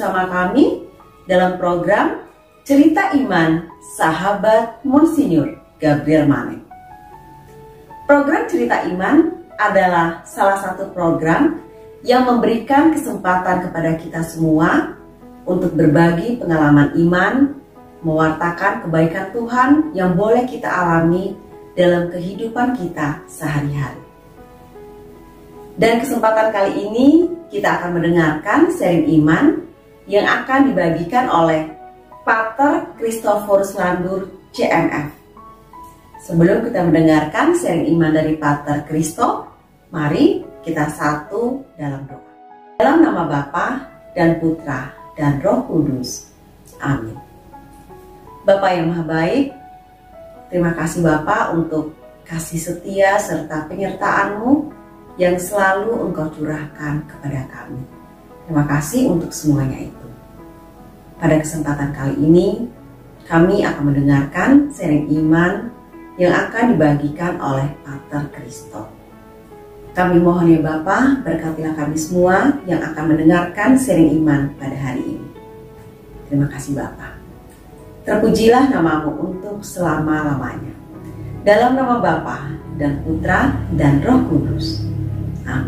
bersama kami dalam program Cerita Iman Sahabat Monsinyur Gabriel Manek. Program Cerita Iman adalah salah satu program yang memberikan kesempatan kepada kita semua untuk berbagi pengalaman iman, mewartakan kebaikan Tuhan yang boleh kita alami dalam kehidupan kita sehari-hari. Dan kesempatan kali ini kita akan mendengarkan sharing iman yang akan dibagikan oleh Pater Christophorus Landur CMF. Sebelum kita mendengarkan sharing iman dari Pater Christo, mari kita satu dalam doa. Dalam nama Bapa dan Putra dan Roh Kudus. Amin. Bapa yang Maha Baik, terima kasih Bapa untuk kasih setia serta penyertaan-Mu yang selalu Engkau curahkan kepada kami. Terima kasih untuk semuanya itu. Pada kesempatan kali ini, kami akan mendengarkan sharing iman yang akan dibagikan oleh Pater Christo. Kami mohon ya Bapa, berkatilah kami semua yang akan mendengarkan sharing iman pada hari ini. Terima kasih Bapa. Terpujilah nama-Mu untuk selama-lamanya. Dalam nama Bapa dan Putra dan Roh Kudus. Amin.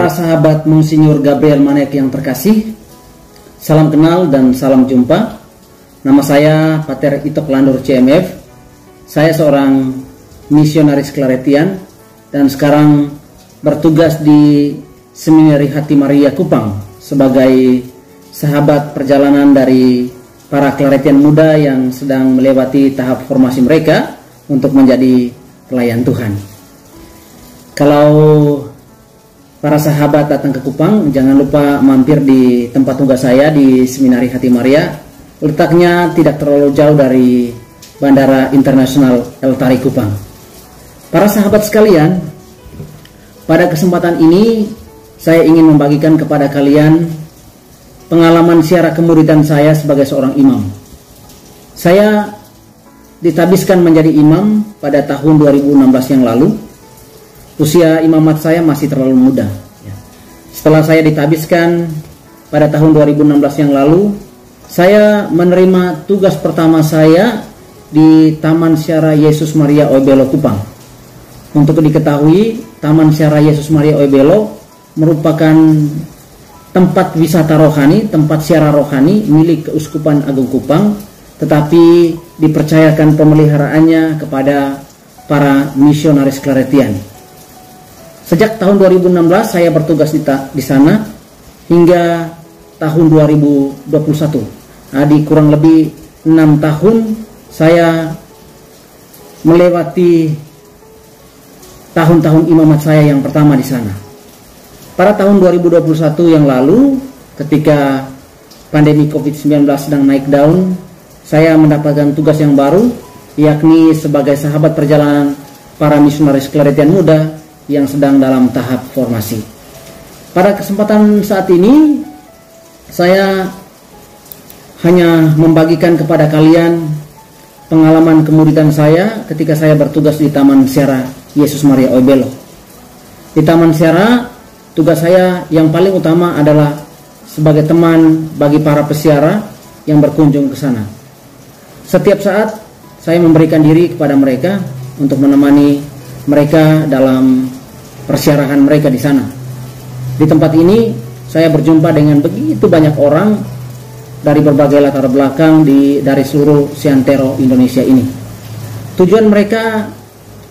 Para sahabat Monsinyur Gabriel Manek yang terkasih, salam kenal dan salam jumpa. Nama saya Pater Itok Landur CMF. Saya seorang misionaris Claretian dan sekarang bertugas di Seminari Hati Maria Kupang sebagai sahabat perjalanan dari para Claretian muda yang sedang melewati tahap formasi mereka untuk menjadi pelayan Tuhan. Kalau para sahabat datang ke Kupang, jangan lupa mampir di tempat tugas saya di Seminari Hati Maria. Letaknya tidak terlalu jauh dari Bandara Internasional El Tari Kupang. Para sahabat sekalian, pada kesempatan ini saya ingin membagikan kepada kalian pengalaman siara kemuridan saya sebagai seorang imam. Saya ditabiskan menjadi imam pada tahun 2016 yang lalu. Usia imamat saya masih terlalu muda. Setelah saya ditabiskan pada tahun 2016 yang lalu, saya menerima tugas pertama saya di Taman Syara Yesus Maria Oebelo Kupang. Untuk diketahui, Taman Syara Yesus Maria Oebelo merupakan tempat wisata rohani, tempat siara rohani milik Keuskupan Agung Kupang, tetapi dipercayakan pemeliharaannya kepada para misionaris Claretian. Sejak tahun 2016 saya bertugas di sana hingga tahun 2021. Di kurang lebih 6 tahun saya melewati tahun-tahun imamat saya yang pertama di sana. Pada tahun 2021 yang lalu, ketika pandemi COVID-19 sedang naik daun, saya mendapatkan tugas yang baru, yakni sebagai sahabat perjalanan para misionaris Claretian muda yang sedang dalam tahap formasi. Pada kesempatan saat ini, saya hanya membagikan kepada kalian pengalaman kemuridan saya ketika saya bertugas di Taman Syara Yesus Maria Oebelo. Di Taman Syara, tugas saya yang paling utama adalah sebagai teman bagi para pesiara yang berkunjung ke sana. Setiap saat saya memberikan diri kepada mereka untuk menemani mereka dalam persiarahan mereka di sana. Di tempat ini saya berjumpa dengan begitu banyak orang dari berbagai latar belakang dari seluruh Seantero Indonesia ini. Tujuan mereka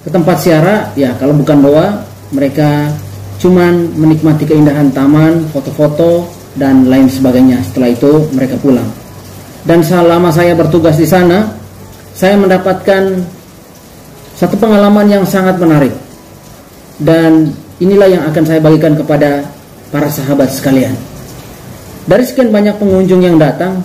ke tempat siara, ya kalau bukan doa, mereka cuman menikmati keindahan taman, foto-foto, dan lain sebagainya. Setelah itu mereka pulang. Dan selama saya bertugas di sana, saya mendapatkan satu pengalaman yang sangat menarik. Dan inilah yang akan saya bagikan kepada para sahabat sekalian. Dari sekian banyak pengunjung yang datang,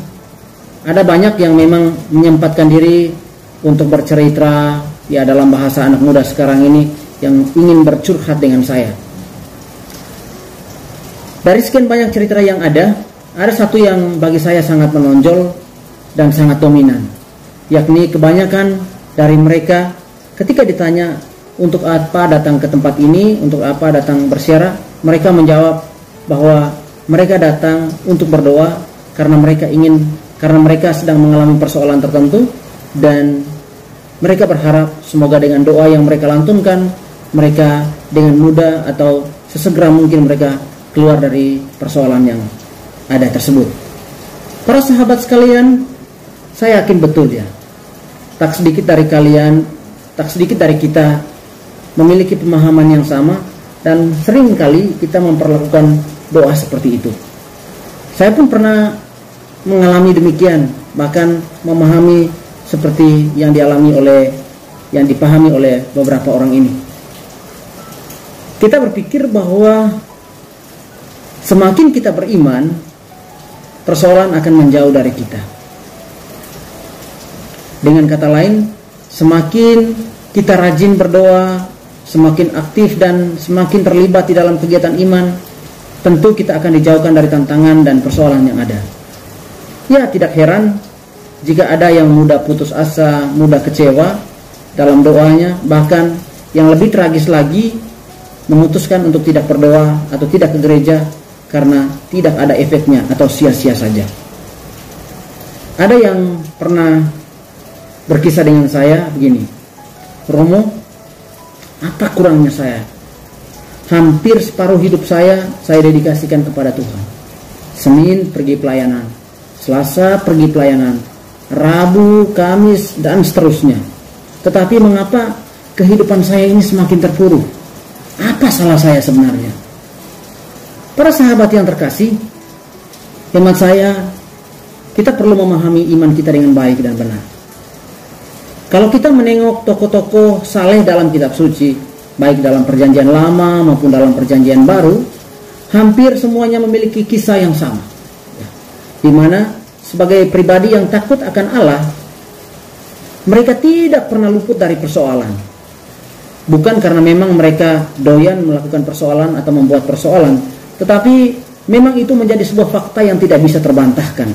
ada banyak yang memang menyempatkan diri untuk bercerita, ya dalam bahasa anak muda sekarang ini, yang ingin bercurhat dengan saya. Dari sekian banyak cerita yang ada satu yang bagi saya sangat menonjol dan sangat dominan, yakni kebanyakan dari mereka ketika ditanya untuk apa datang ke tempat ini, untuk apa datang bersiarah? Mereka menjawab bahwa mereka datang untuk berdoa karena mereka sedang mengalami persoalan tertentu, dan mereka berharap semoga dengan doa yang mereka lantunkan, mereka dengan mudah atau sesegera mungkin mereka keluar dari persoalan yang ada tersebut. Para sahabat sekalian, saya yakin betul ya, tak sedikit dari kita memiliki pemahaman yang sama, dan sering kali kita memperlakukan doa seperti itu. Saya pun pernah mengalami demikian, bahkan memahami seperti yang dipahami oleh beberapa orang ini. Kita berpikir bahwa semakin kita beriman, persoalan akan menjauh dari kita. Dengan kata lain, semakin kita rajin berdoa, semakin aktif dan semakin terlibat di dalam kegiatan iman, tentu kita akan dijauhkan dari tantangan dan persoalan yang ada. Ya, tidak heran jika ada yang mudah putus asa, mudah kecewa dalam doanya, bahkan yang lebih tragis lagi, memutuskan untuk tidak berdoa atau tidak ke gereja karena tidak ada efeknya atau sia-sia saja. Ada yang pernah berkisah dengan saya begini, Romo, apa kurangnya saya? Hampir separuh hidup saya dedikasikan kepada Tuhan. Senin pergi pelayanan, Selasa pergi pelayanan, Rabu, Kamis, dan seterusnya. Tetapi mengapa kehidupan saya ini semakin terpuruk? Apa salah saya sebenarnya? Para sahabat yang terkasih, hemat saya, kita perlu memahami iman kita dengan baik dan benar. Kalau kita menengok tokoh-tokoh saleh dalam kitab suci, baik dalam perjanjian lama maupun dalam perjanjian baru, hampir semuanya memiliki kisah yang sama, di mana sebagai pribadi yang takut akan Allah, mereka tidak pernah luput dari persoalan. Bukan karena memang mereka doyan melakukan persoalan atau membuat persoalan, tetapi memang itu menjadi sebuah fakta yang tidak bisa terbantahkan.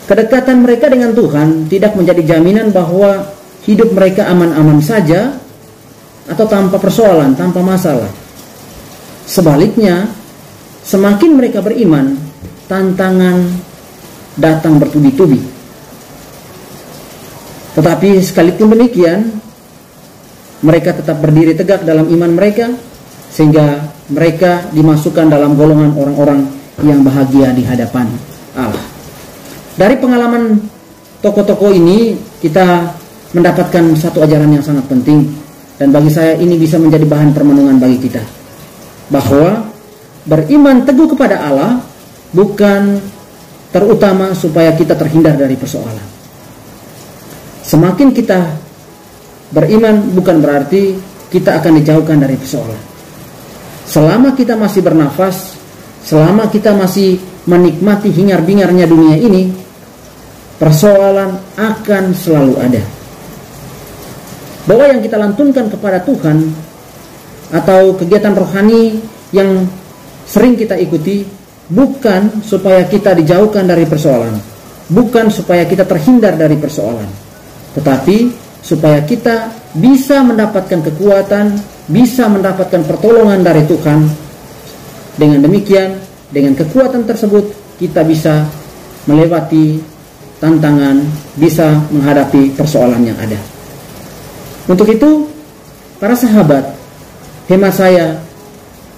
Kedekatan mereka dengan Tuhan tidak menjadi jaminan bahwa hidup mereka aman-aman saja atau tanpa persoalan, tanpa masalah. Sebaliknya, semakin mereka beriman, tantangan datang bertubi-tubi. Tetapi sekalipun demikian, mereka tetap berdiri tegak dalam iman mereka, sehingga mereka dimasukkan dalam golongan orang-orang yang bahagia di hadapan Allah. Dari pengalaman tokoh-tokoh ini, kita mendapatkan satu ajaran yang sangat penting, dan bagi saya ini bisa menjadi bahan permenungan bagi kita, bahwa beriman teguh kepada Allah bukan terutama supaya kita terhindar dari persoalan. Semakin kita beriman bukan berarti kita akan dijauhkan dari persoalan. Selama kita masih bernafas, selama kita masih menikmati hingar-bingarnya dunia ini, persoalan akan selalu ada. Doa yang kita lantunkan kepada Tuhan atau kegiatan rohani yang sering kita ikuti bukan supaya kita dijauhkan dari persoalan, bukan supaya kita terhindar dari persoalan, tetapi supaya kita bisa mendapatkan kekuatan, bisa mendapatkan pertolongan dari Tuhan. Dengan demikian, dengan kekuatan tersebut kita bisa melewati tantangan, bisa menghadapi persoalan yang ada. Untuk itu, para sahabat, hemat saya,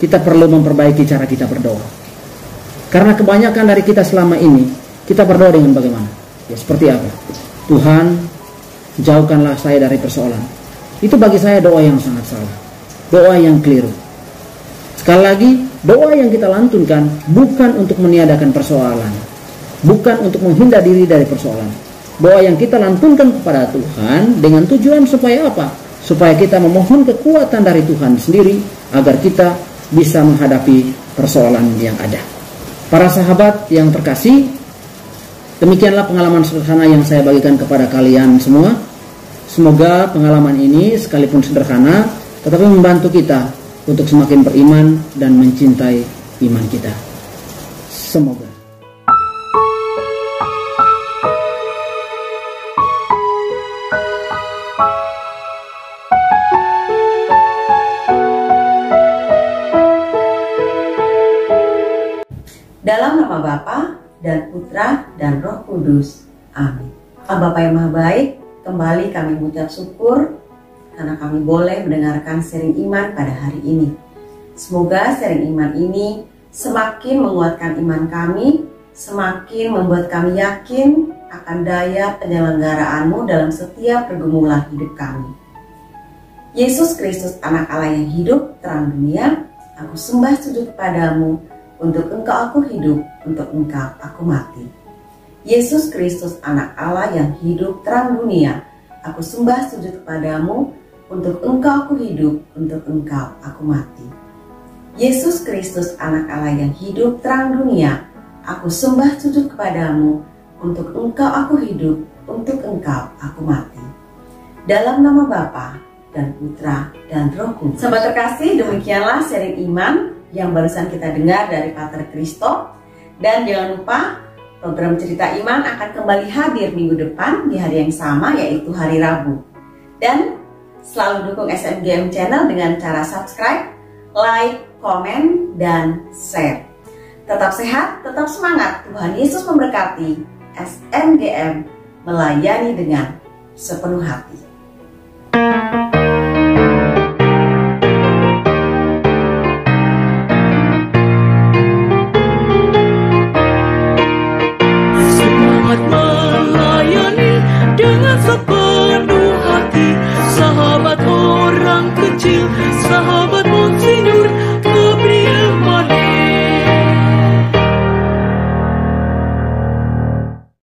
kita perlu memperbaiki cara kita berdoa. Karena kebanyakan dari kita selama ini, kita berdoa dengan bagaimana? Ya, seperti apa? Tuhan, jauhkanlah saya dari persoalan. Itu bagi saya doa yang sangat salah, doa yang keliru. Sekali lagi, doa yang kita lantunkan bukan untuk meniadakan persoalan, bukan untuk menghindar diri dari persoalan. Doa yang kita lantunkan kepada Tuhan dengan tujuan supaya apa? Supaya kita memohon kekuatan dari Tuhan sendiri agar kita bisa menghadapi persoalan yang ada. Para sahabat yang terkasih, demikianlah pengalaman sederhana yang saya bagikan kepada kalian semua. Semoga pengalaman ini sekalipun sederhana, tetapi membantu kita untuk semakin beriman dan mencintai iman kita. Semoga. Dalam nama Bapa dan Putra dan Roh Kudus. Amin. Bapa yang Maha Baik, kembali kami mengucap syukur karena kami boleh mendengarkan sharing iman pada hari ini. Semoga sharing iman ini semakin menguatkan iman kami, semakin membuat kami yakin akan daya penyelenggaraanmu dalam setiap pergumulan hidup kami. Yesus Kristus, anak Allah yang hidup, terang dunia, aku sembah sujud kepadamu, untuk engkau aku hidup, untuk engkau aku mati. Yesus Kristus, anak Allah yang hidup, terang dunia, aku sembah sujud kepadamu, untuk engkau aku hidup, untuk engkau aku mati. Yesus Kristus, anak Allah yang hidup, terang dunia, aku sembah sujud kepadamu, untuk engkau aku hidup, untuk engkau aku mati. Dalam nama Bapa dan Putra dan Roh Kudus. Sahabat terkasih, demikianlah sharing iman yang barusan kita dengar dari Pater Christo. Dan jangan lupa program Cerita Iman akan kembali hadir minggu depan di hari yang sama, yaitu hari Rabu. Dan selalu dukung SMGM Channel dengan cara subscribe, like, komen, dan share. Tetap sehat, tetap semangat. Tuhan Yesus memberkati. SMGM melayani dengan sepenuh hati. Semangat melayani dengan sepenuh